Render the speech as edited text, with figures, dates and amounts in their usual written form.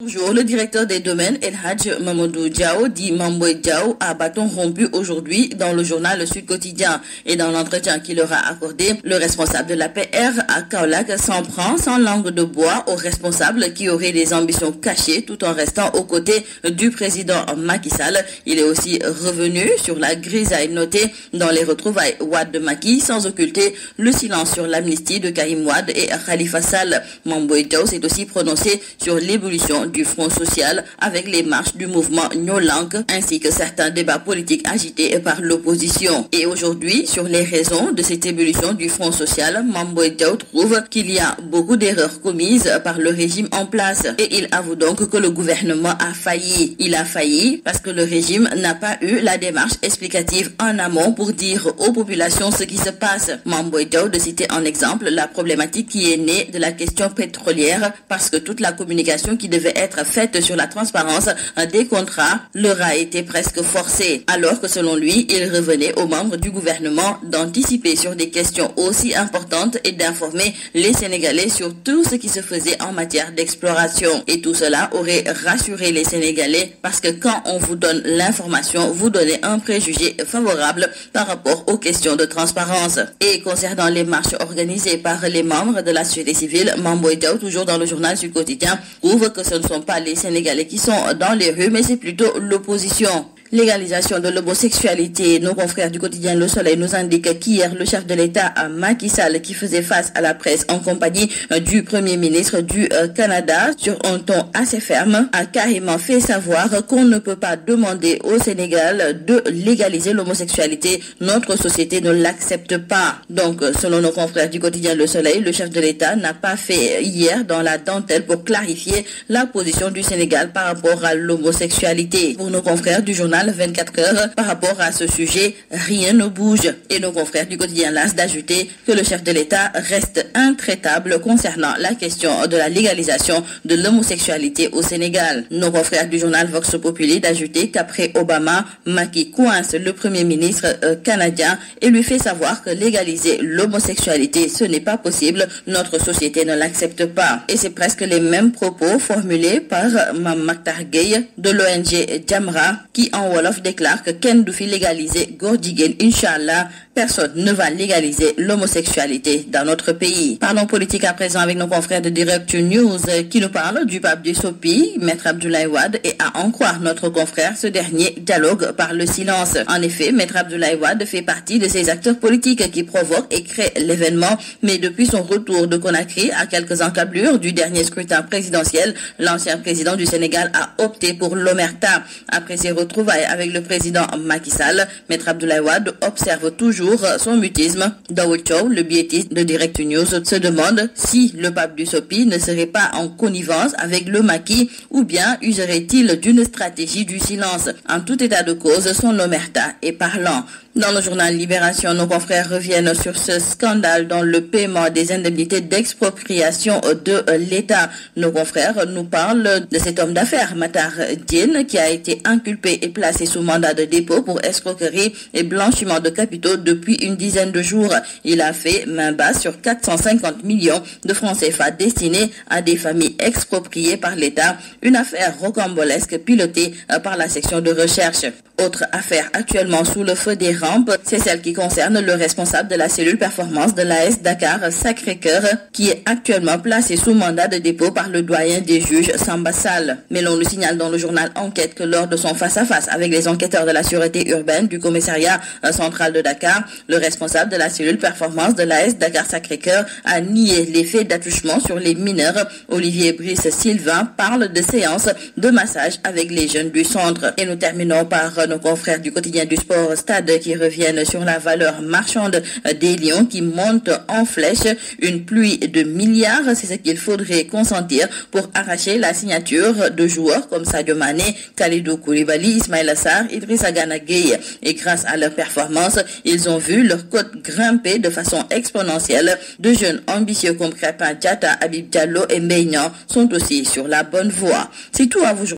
Bonjour, le directeur des domaines El Hadj Mamadou Diao, dit Mamboy Diao, a bâton rompu aujourd'hui dans le journal Le Sud Quotidien. Et dans l'entretien qu'il leur a accordé, le responsable de l'APR à Kaolack s'en prend sans langue de bois aux responsables qui auraient des ambitions cachées tout en restant aux côtés du président Macky Sall. Il est aussi revenu sur la grisaille notée dans les retrouvailles Wade de Macky sans occulter le silence sur l'amnistie de Karim Wade et Khalifa Sall. Mamboy Diao s'est aussi prononcé sur l'évolution du Front social avec les marches du mouvement Nyolank ainsi que certains débats politiques agités par l'opposition. Et aujourd'hui, sur les raisons de cette évolution du Front social, Mamboy Diao trouve qu'il y a beaucoup d'erreurs commises par le régime en place et il avoue donc que le gouvernement a failli. Il a failli parce que le régime n'a pas eu la démarche explicative en amont pour dire aux populations ce qui se passe. Mamboy Diao de citer en exemple la problématique qui est née de la question pétrolière parce que toute la communication qui devait être faite sur la transparence des contrats leur a été presque forcée, alors que selon lui, il revenait aux membres du gouvernement d'anticiper sur des questions aussi importantes et d'informer les Sénégalais sur tout ce qui se faisait en matière d'exploration. Et tout cela aurait rassuré les Sénégalais parce que quand on vous donne l'information, vous donnez un préjugé favorable par rapport aux questions de transparence. Et concernant les marches organisées par les membres de la société civile, Mamboy Diao, toujours dans le journal Sud Quotidien, prouve que ce ne sont pas les Sénégalais qui sont dans les rues, mais c'est plutôt l'opposition. Légalisation de l'homosexualité. Nos confrères du quotidien Le Soleil nous indiquent qu'hier, le chef de l'État, Macky Sall, qui faisait face à la presse en compagnie du Premier ministre du Canada, sur un ton assez ferme, a carrément fait savoir qu'on ne peut pas demander au Sénégal de légaliser l'homosexualité. Notre société ne l'accepte pas. Donc, selon nos confrères du quotidien Le Soleil, le chef de l'État n'a pas fait hier dans la dentelle pour clarifier la position du Sénégal par rapport à l'homosexualité. Pour nos confrères du journal 24 heures, par rapport à ce sujet, rien ne bouge. Et nos confrères du quotidien LAS d'ajouter que le chef de l'État reste intraitable concernant la question de la légalisation de l'homosexualité au Sénégal. Nos confrères du journal Vox Populi d'ajouter qu'après Obama, Macky coince le Premier ministre canadien et lui fait savoir que légaliser l'homosexualité, ce n'est pas possible. Notre société ne l'accepte pas. Et c'est presque les mêmes propos formulés par Mame Mactar Gueye de l'ONG Jamra qui en Wolof déclare que Ken du fi légaliser góor jigéen, Inch'Allah, personne ne va légaliser l'homosexualité dans notre pays. Parlons politique à présent avec nos confrères de Direct News qui nous parlent du pape du Sopi, Maître Abdoulaye Wade, et à en croire notre confrère, ce dernier dialogue par le silence. En effet, Maître Abdoulaye Wade fait partie de ces acteurs politiques qui provoquent et créent l'événement, mais depuis son retour de Conakry à quelques encablures du dernier scrutin présidentiel, l'ancien président du Sénégal a opté pour l'omerta. Après ses retrouvailles avec le président Macky Sall, Maître Abdoulaye Wade observe toujours son mutisme. Daoud Chow, le biétiste de Direct News, se demande si le pape du Sopi ne serait pas en connivence avec le Macky ou bien userait-il d'une stratégie du silence. En tout état de cause, son omerta est parlant. Dans le journal Libération, nos confrères reviennent sur ce scandale dans le paiement des indemnités d'expropriation de l'État. Nos confrères nous parlent de cet homme d'affaires, Matar Diène, qui a été inculpé et placé sous mandat de dépôt pour escroquerie et blanchiment de capitaux depuis une dizaine de jours. Il a fait main basse sur 450 millions de francs CFA destinés à des familles expropriées par l'État. Une affaire rocambolesque pilotée par la section de recherche. Autre affaire actuellement sous le feu des rampes, c'est celle qui concerne le responsable de la cellule performance de l'AS Dakar Sacré-Cœur, qui est actuellement placé sous mandat de dépôt par le doyen des juges Samba Sall. Mais l'on nous signale dans le journal Enquête que lors de son face-à-face avec les enquêteurs de la sûreté urbaine du commissariat central de Dakar, le responsable de la cellule performance de l'AS Dakar Sacré-Cœur a nié les faits d'attouchement sur les mineurs. Olivier Brice Sylvain parle de séances de massage avec les jeunes du centre. Et nous terminons par nos confrères du quotidien du sport Stade qui reviennent sur la valeur marchande des Lions qui monte en flèche. Une pluie de milliards, c'est ce qu'il faudrait consentir pour arracher la signature de joueurs comme Sadio Mané, Kalidou Koulibaly, Ismaïla Sarr, Idrissa Gana Gueye. Et grâce à leur performance, ils ont vu leur cote grimper de façon exponentielle. De jeunes ambitieux comme Crépin Diatta, Habib Diallo et Maignan sont aussi sur la bonne voie. C'est tout à vous.